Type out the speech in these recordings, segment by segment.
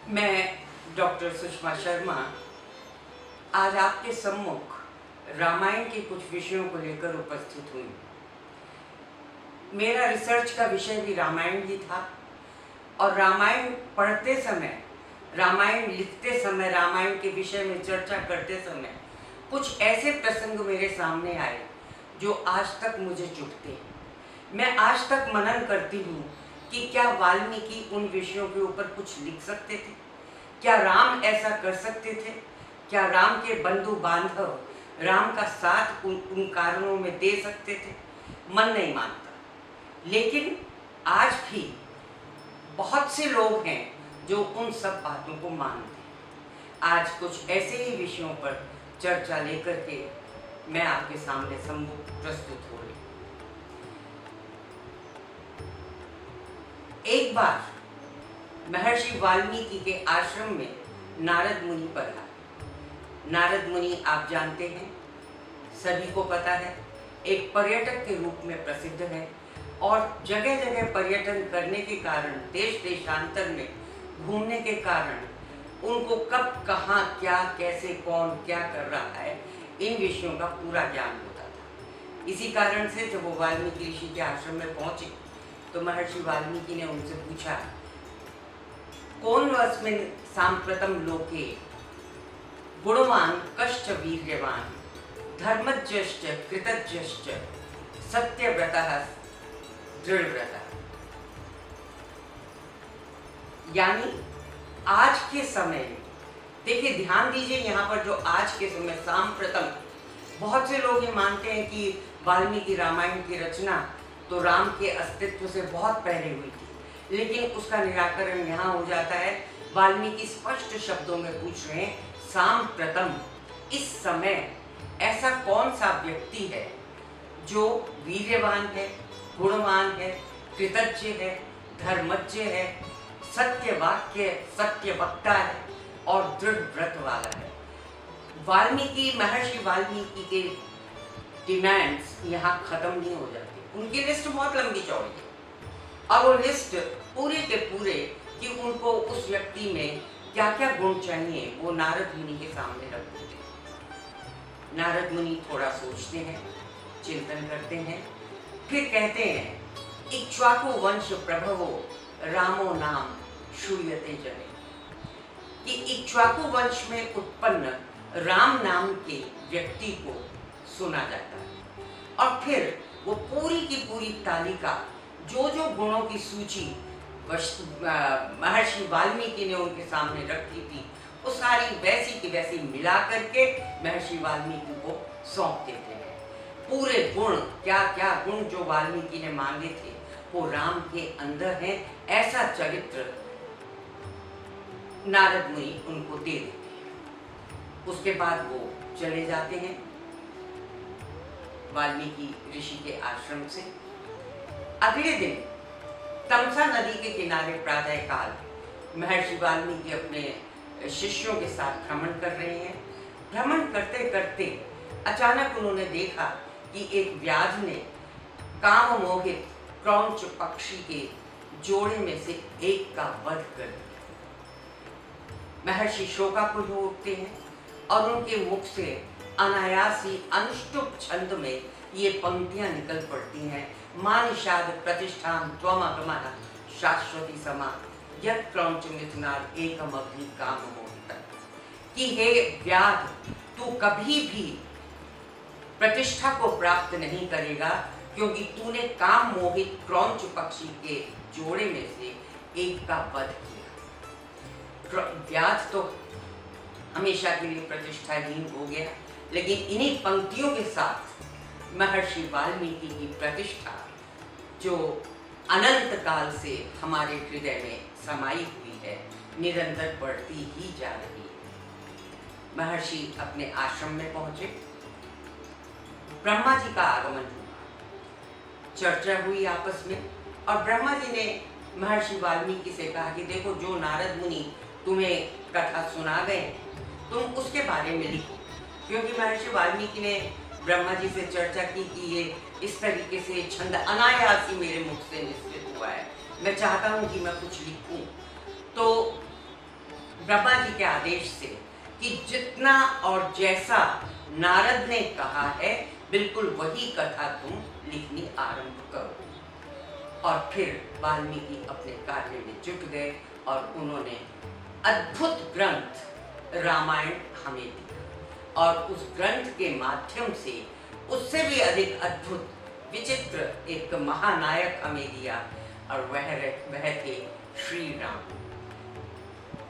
मैं डॉक्टर सुषमा शर्मा आज आपके सम्मुख रामायण के कुछ विषयों को लेकर उपस्थित हुई। मेरा रिसर्च का विषय भी रामायण ही था और रामायण पढ़ते समय, रामायण लिखते समय, रामायण के विषय में चर्चा करते समय कुछ ऐसे प्रसंग मेरे सामने आए जो आज तक मुझे चुभते। मैं आज तक मनन करती हूँ कि क्या वाल्मीकि उन विषयों के ऊपर कुछ लिख सकते थे? क्या राम ऐसा कर सकते थे? क्या राम के बंधु बांधव राम का साथ उन कारणों में दे सकते थे? मन नहीं मानता। लेकिन आज भी बहुत से लोग हैं जो उन सब बातों को मानते हैं। आज कुछ ऐसे ही विषयों पर चर्चा लेकर के मैं आपके सामने सम्मुख प्रस्तुत हो रही। एक बार महर्षि वाल्मीकि के आश्रम में नारद मुनि पधारे। नारद मुनि आप जानते हैं, सभी को पता है, एक पर्यटक के रूप में प्रसिद्ध है और जगह जगह पर्यटन करने के कारण, देश देशांतर में घूमने के कारण उनको कब, कहाँ, क्या, कैसे, कौन क्या कर रहा है, इन विषयों का पूरा ज्ञान होता था। इसी कारण से जब वो वाल्मीकि ऋषि के आश्रम में पहुंचे तो महर्षि वाल्मीकि ने उनसे पूछा, कौन अस्मिन् सांप्रतम लोके गुणवान कश्च वीर्यवान धर्मज्ञश्च कृतज्ञश्च सत्यव्रतः दृढ़व्रतः। यानी आज के समय में, देखिए ध्यान दीजिए यहाँ पर जो आज के समय सांप्रतम, बहुत से लोग ये मानते हैं कि वाल्मीकि रामायण की रचना तो राम के अस्तित्व से बहुत पहले हुई थी, लेकिन उसका निराकरण यहाँ हो जाता है। वाल्मीकि स्पष्ट शब्दों में पूछ रहे हैं, सांप्रतम, इस समय ऐसा कौन सा व्यक्ति है जो वीर्यवान है, गुणवान है, कृतज्ञ है, धर्मज्ञ है, सत्य वाक्य, सत्य वक्ता है और दृढ़ व्रत वाला है। वाल्मीकि, महर्षि वाल्मीकि के डिमांड्स यहाँ खत्म नहीं हो जाती। उनकी लिस्ट बहुत लंबी चौड़ी है और वो लिस्ट पूरे के पूरे कि उनको उस व्यक्ति में क्या क्या गुण चाहिए वो नारद मुनि के सामने रख देते। नारद मुनि थोड़ा सोचते हैं, चिंतन करते हैं, फिर कहते हैं, इक्ष्वाकु वंश प्रभवो रामो नाम श्रूयते जने, कि इक्ष्वाकु वंश में उत्पन्न राम नाम के व्यक्ति को सुना जाता है। और फिर वो पूरी की पूरी तालिका, जो जो गुणों की सूची महर्षि वाल्मीकि ने उनके सामने रखी थी, वो सारी वैसी की वैसी मिला करके महर्षि वाल्मीकि को सौंप देते हैं। पूरे गुण, क्या क्या गुण जो वाल्मीकि ने मांगे थे वो राम के अंदर हैं, ऐसा चरित्र नारद मुनि उनको दे देते हैं। उसके बाद वो चले जाते हैं वाल्मीकि ऋषि के आश्रम से। अगले दिन तमसा नदी के किनारे प्रातः काल महर्षि वाल्मीकि अपने शिष्यों के साथ भ्रमण कर रहे हैं। भ्रमण करते करते अचानक उन्होंने देखा कि एक व्याध ने काम मोहित क्रौंच पक्षी के जोड़े में से एक का वध कर दिया। महर्षि शोकाकुल हो उठते हैं और उनके मुख से अनायास ही अनुष्टुप छंद में ये पंक्तियां निकल पड़ती हैं, मानिषाद प्रतिष्ठान त्वमगमः शाश्वती समा यत् क्रौंच मिथुनाद एकम अग्नि काम मोहित, कि हे व्याध, तू कभी भी प्रतिष्ठा को प्राप्त नहीं करेगा क्योंकि तूने काम मोहित क्रौंच पक्षी के जोड़े में से एक का वध किया। व्याध तो हमेशा के लिए प्रतिष्ठाहीन हो गया, लेकिन इन्हीं पंक्तियों के साथ महर्षि वाल्मीकि की प्रतिष्ठा, जो अनंत काल से हमारे हृदय में समाई हुई है, निरंतर बढ़ती ही जा रही है। महर्षि अपने आश्रम में पहुंचे, ब्रह्मा जी का आगमन हुआ, चर्चा हुई आपस में और ब्रह्मा जी ने महर्षि वाल्मीकि से कहा कि देखो, जो नारद मुनि तुम्हें कथा सुना गए तुम उसके बारे में लिखो, क्योंकि महर्षि वाल्मीकि ने ब्रह्मा जी से चर्चा की कि ये इस तरीके से छंद अनायास ही मेरे मुख से निश्चित हुआ है, मैं चाहता हूँ कि मैं कुछ लिखूं। तो ब्रह्मा जी के आदेश से कि जितना और जैसा नारद ने कहा है बिल्कुल वही कथा तुम लिखनी आरंभ करो। और फिर वाल्मीकि अपने कार्य में जुट गए और उन्होंने अद्भुत ग्रंथ रामायण हमें दिया और उस ग्रंथ के माध्यम से उससे भी अधिक अद्भुत विचित्र एक महानायक हमें दिया और वह थे श्री राम।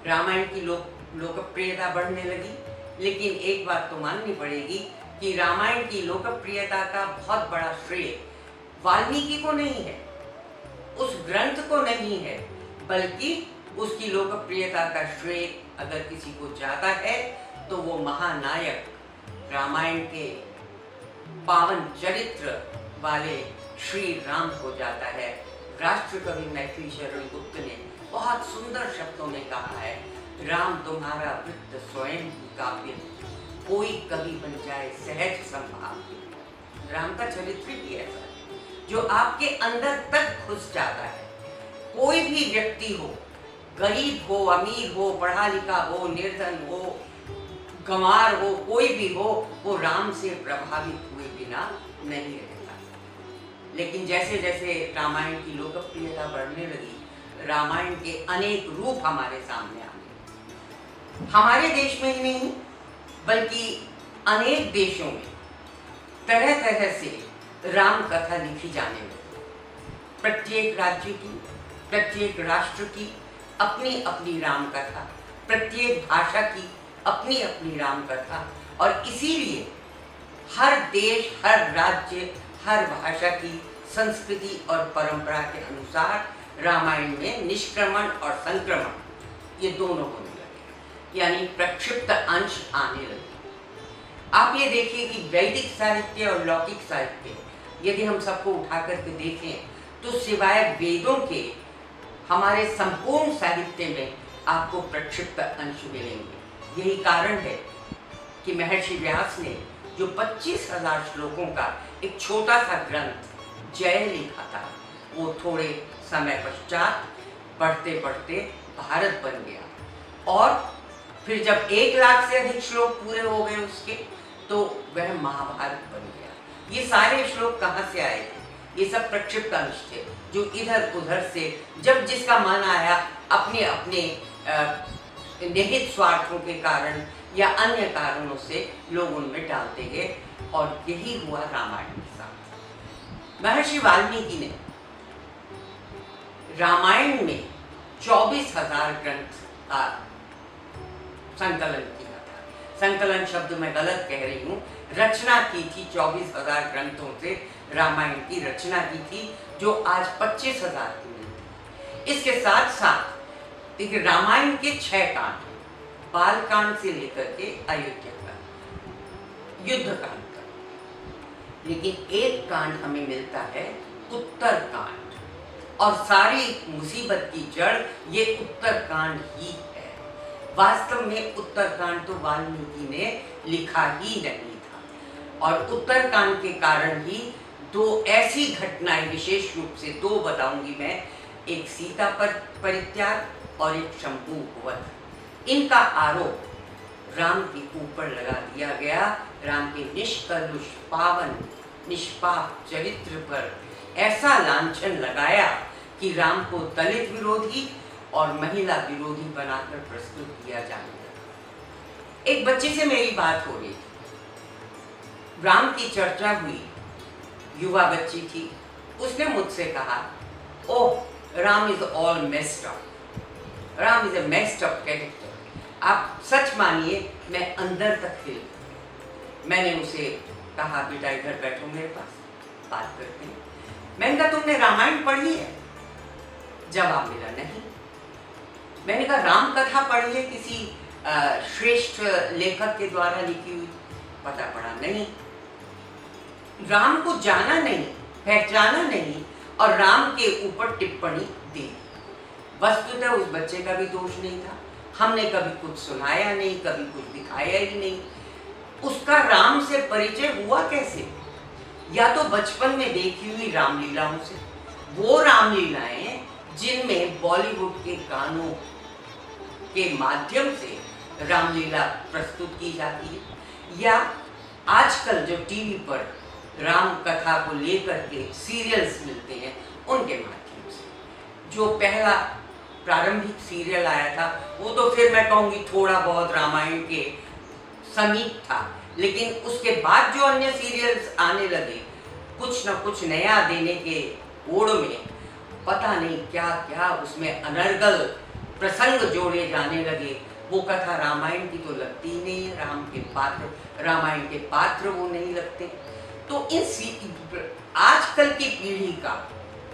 रामायण की लोकप्रियता बढ़ने लगी, लेकिन एक बात तो माननी पड़ेगी कि रामायण की लोकप्रियता का बहुत बड़ा श्रेय वाल्मीकि को नहीं है, उस ग्रंथ को नहीं है, बल्कि उसकी लोकप्रियता का श्रेय अगर किसी को जाता है तो वो महानायक रामायण के पावन चरित्र वाले श्री राम को जाता है। राष्ट्रकवि मैथिली शरण गुप्त ने बहुत सुंदर शब्दों में कहा है, राम तुम्हारा वृत्त स्वयं ही काव्य, कोई कवि बन जाए सहज संभाव्य। राम का चरित्र ही ऐसा है जो आपके अंदर तक घुस जाता है। कोई भी व्यक्ति हो, गरीब हो, अमीर हो, पढ़ा लिखा हो, निर्धन हो, गंवार हो, कोई भी हो, वो राम से प्रभावित हुए बिना नहीं रहता। लेकिन जैसे जैसे रामायण की लोकप्रियता बढ़ने लगी, रामायण के अनेक रूप हमारे सामने आने लगे। हमारे देश में ही नहीं बल्कि अनेक देशों में तरह तरह से राम कथा लिखी जाने लगी। प्रत्येक राज्य की, प्रत्येक राष्ट्र की अपनी अपनी राम कथा, प्रत्येक भाषा की अपनी अपनी राम कथा, और इसीलिए हर देश, हर राज्य, हर भाषा की संस्कृति और परंपरा के अनुसार रामायण में निष्क्रमण और संक्रमण ये दोनों होने लगे, यानी प्रक्षिप्त अंश आने लगे। आप ये देखिए कि वैदिक साहित्य और लौकिक साहित्य यदि हम सबको उठा करके देखें तो सिवाय वेदों के हमारे संपूर्ण साहित्य में आपको प्रक्षिप्त अंश मिलेंगे। यही कारण है कि महर्षि व्यास ने जो 25,000 श्लोकों का एक छोटा सा ग्रंथ जय लिखा था, वो थोड़े समय पश्चात बढ़ते बढ़ते भारत बन गया। और फिर जब 1 लाख से अधिक श्लोक पूरे हो गए उसके, तो वह महाभारत बन गया। ये सारे श्लोक कहाँ से आए थे? ये सब प्रक्षिप्त अंश थे जो इधर उधर से जब जिसका मन आया अपने अपने निहित स्वार्थों के कारण या अन्य कारणों से लोग उनमें डालते गए, और यही हुआ रामायण के साथ। महर्षि वाल्मीकि ने रामायण में 24,000 ग्रंथ का संकलन किया था। संकलन शब्द मैं गलत कह रही हूँ, रचना की थी। 24,000 ग्रंथों से रामायण की रचना की थी, जो आज 25,000 की मिलती। इसके साथ साथ देखिए रामायण के 6 कांड, बाल कांड से लेकर के अयोध्या कांड, युद्ध कांड तक, लेकिन एक कांड हमें मिलता है उत्तर कांड, और सारी मुसीबत की जड़ ये उत्तर कांड ही है। वास्तव में उत्तर कांड तो वाल्मीकि ने लिखा ही नहीं था, और उत्तर कांड के कारण ही 2 ऐसी घटनाएं, विशेष रूप से 2 बताऊंगी मैं, एक सीता पर परित्याग और एक शंभू वध। इनका आरोप राम के ऊपर लगा दिया गया। राम के निष्कलुष, पावन, निष्पाप चरित्र पर ऐसा लांछन लगाया कि राम को दलित विरोधी और महिला विरोधी बनाकर प्रस्तुत किया जाने लगा। एक बच्चे से मेरी बात हो रही थी, राम की चर्चा हुई, युवा बच्ची थी, उसने मुझसे कहा, oh Ram is all messed up, Ram is a messed up character. आप सच मानिए मैं अंदर तक हिल गई। मैंने उसे कहा, बेटा इधर बैठो मेरे पास, बात करते हैं। मैंने कहा तुमने रामायण पढ़ी है? जवाब मिला नहीं। मैंने कहा राम कथा पढ़ी है किसी श्रेष्ठ लेखक के द्वारा लिखी हुई? पता पड़ा नहीं। राम को जाना नहीं, पहचाना नहीं, और राम के ऊपर टिप्पणी दी। वस्तुतः उस बच्चे का भी दोष नहीं था, हमने कभी कुछ सुनाया नहीं, कभी कुछ दिखाया ही नहीं। उसका राम से परिचय हुआ कैसे? या तो बचपन में देखी हुई रामलीलाओं से, वो रामलीलाएं जिनमें बॉलीवुड के गानों के माध्यम से रामलीला प्रस्तुत की जाती है, या आजकल जो टीवी पर राम कथा को लेकर के सीरियल्स मिलते हैं उनके माध्यम से। जो पहला प्रारंभिक सीरियल आया था वो तो फिर मैं कहूँगी थोड़ा बहुत रामायण के समीप था, लेकिन उसके बाद जो अन्य सीरियल्स आने लगे कुछ न कुछ नया देने के ओड़ में पता नहीं क्या क्या उसमें अनर्गल प्रसंग जोड़े जाने लगे। वो कथा रामायण की तो लगती ही नहीं है, रामायण के पात्र वो नहीं लगते। तो आजकल की पीढ़ी का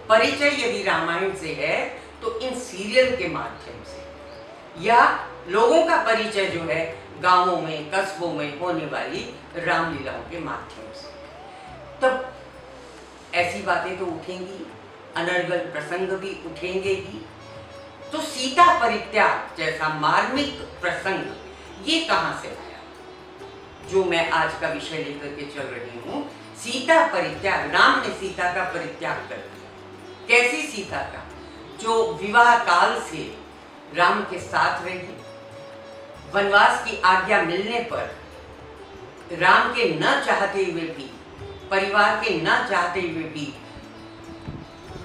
परिचय यदि रामायण से है तो इन सीरियल के माध्यम से, या लोगों का परिचय जो है गांवों में कस्बों में होने वाली रामलीलाओं के माध्यम से। तब ऐसी बातें तो उठेंगी, अनर्गल प्रसंग भी उठेंगे ही। तो सीता परित्याग जैसा मार्मिक प्रसंग ये कहां से आया, जो मैं आज का विषय लेकर के चल रही हूं। सीता परित्याग, राम ने सीता का परित्याग कर दिया। कैसी सीता का? जो विवाह काल से राम के साथ रही, वनवास की आज्ञा मिलने पर राम के न चाहते हुए भी, परिवार के न चाहते हुए भी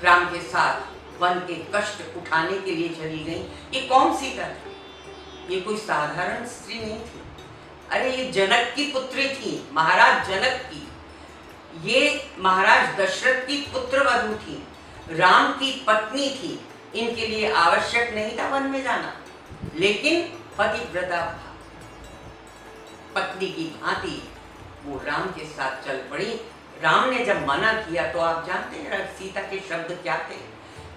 राम के साथ वन के कष्ट उठाने के लिए चली गई। ये कौन सीता थी? ये कोई साधारण स्त्री नहीं थी। अरे ये जनक की पुत्री थी, महाराज जनक की। ये महाराज दशरथ की पुत्रवधू थी, राम की पत्नी थी। इनके लिए आवश्यक नहीं था वन में जाना, लेकिन पतिव्रता पत्नी की भांति वो राम के साथ चल पड़ी। राम ने जब मना किया तो आप जानते हैं सीता के शब्द क्या थे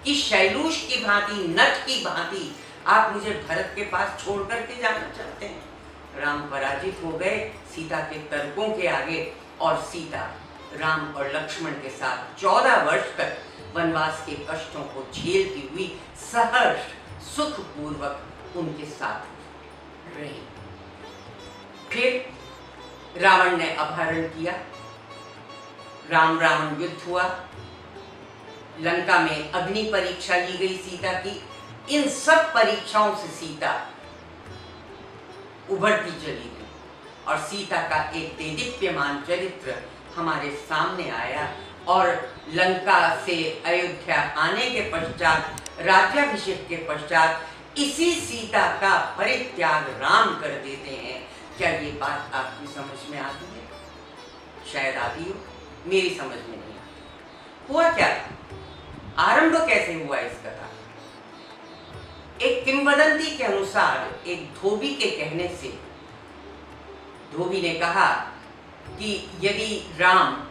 कि शैलूष की भांति, नट की भांति आप मुझे भरत के पास छोड़ करके जाना चाहते हैं। राम पराजित हो गए सीता के तर्कों के आगे, और सीता राम और लक्ष्मण के साथ 14 वर्ष तक वनवास के कष्टों को झेलती हुई सहर्ष सुखपूर्वक उनके साथ रही। फिर रावण ने अपहरण किया, राम रावण युद्ध हुआ, लंका में अग्नि परीक्षा ली गई सीता की। इन सब परीक्षाओं से सीता उभरती चली गई और सीता का एक देदीप्यमान चरित्र हमारे सामने आया। और लंका से अयोध्या आने के पश्चात, राज्याभिषेक के पश्चात इसी सीता का परित्याग राम कर देते हैं। क्या ये बात आपकी समझ में आती है? शायद आती हो, मेरी समझ में नहीं आती। हुआ क्या था? आरंभ कैसे हुआ इस कथा? एक किंवदंती के अनुसार एक धोबी के कहने से, धोबी ने कहा कि यदि राम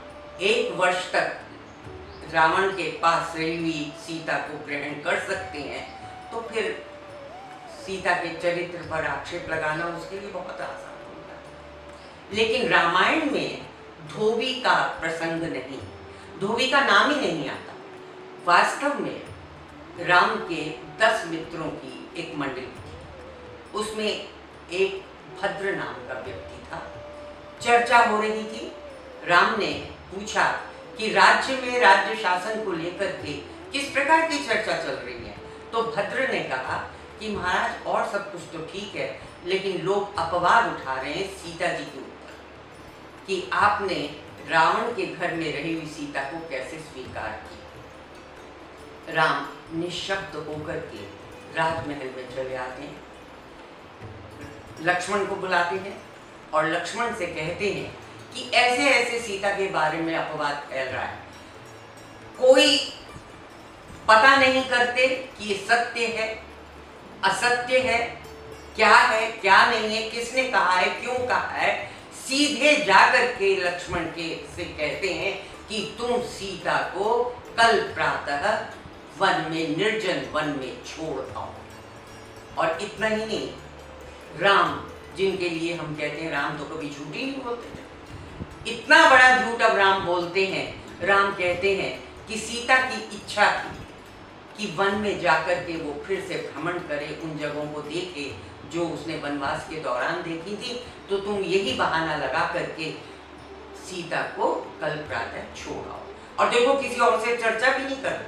1 वर्ष तक रावण के पास रही हुई सीता को ग्रहण कर सकते हैं तो फिर सीता के चरित्र पर आक्षेप लगाना उसके लिए बहुत आसान होता है। लेकिन रामायण में धोबी का प्रसंग नहीं, धोबी का नाम ही नहीं आता। वास्तव में राम के 10 मित्रों की एक मंडली थी, उसमें एक भद्र नाम का व्यक्ति था। चर्चा हो रही थी, राम ने पूछा कि राज्य में राज्य शासन को लेकर के किस प्रकार की चर्चा चल रही है। तो भद्र ने कहा कि महाराज और सब कुछ तो ठीक है, लेकिन लोग अपवाद उठा रहे हैं सीता जी के ऊपर कि आपने रावण के घर में रही हुई सीता को कैसे स्वीकार किया। राम निशब्द होकर के राजमहल में चले आते हैं, लक्ष्मण को बुलाते हैं और लक्ष्मण से कहते हैं कि ऐसे ऐसे सीता के बारे में अपवाद फैल रहा है, कोई पता नहीं करते कि ये सत्य है असत्य है, क्या है क्या नहीं है, किसने कहा है क्यों कहा है। सीधे जाकर के लक्ष्मण के से कहते हैं कि तुम सीता को कल प्रातः वन में, निर्जन वन में छोड़ आओ। और इतना ही नहीं, राम जिनके लिए हम कहते हैं राम तो कभी झूठ ही नहीं बोलते थे, इतना बड़ा झूठ अब राम बोलते हैं। राम कहते हैं कि सीता की इच्छा थी कि वन में जाकर के वो फिर से भ्रमण करे, उन जगहों को देखे जो उसने वनवास के दौरान देखी थी, तो तुम यही बहाना लगा करके सीता को कल प्रातः छोड़ आओ। और देखो किसी और से चर्चा भी नहीं कर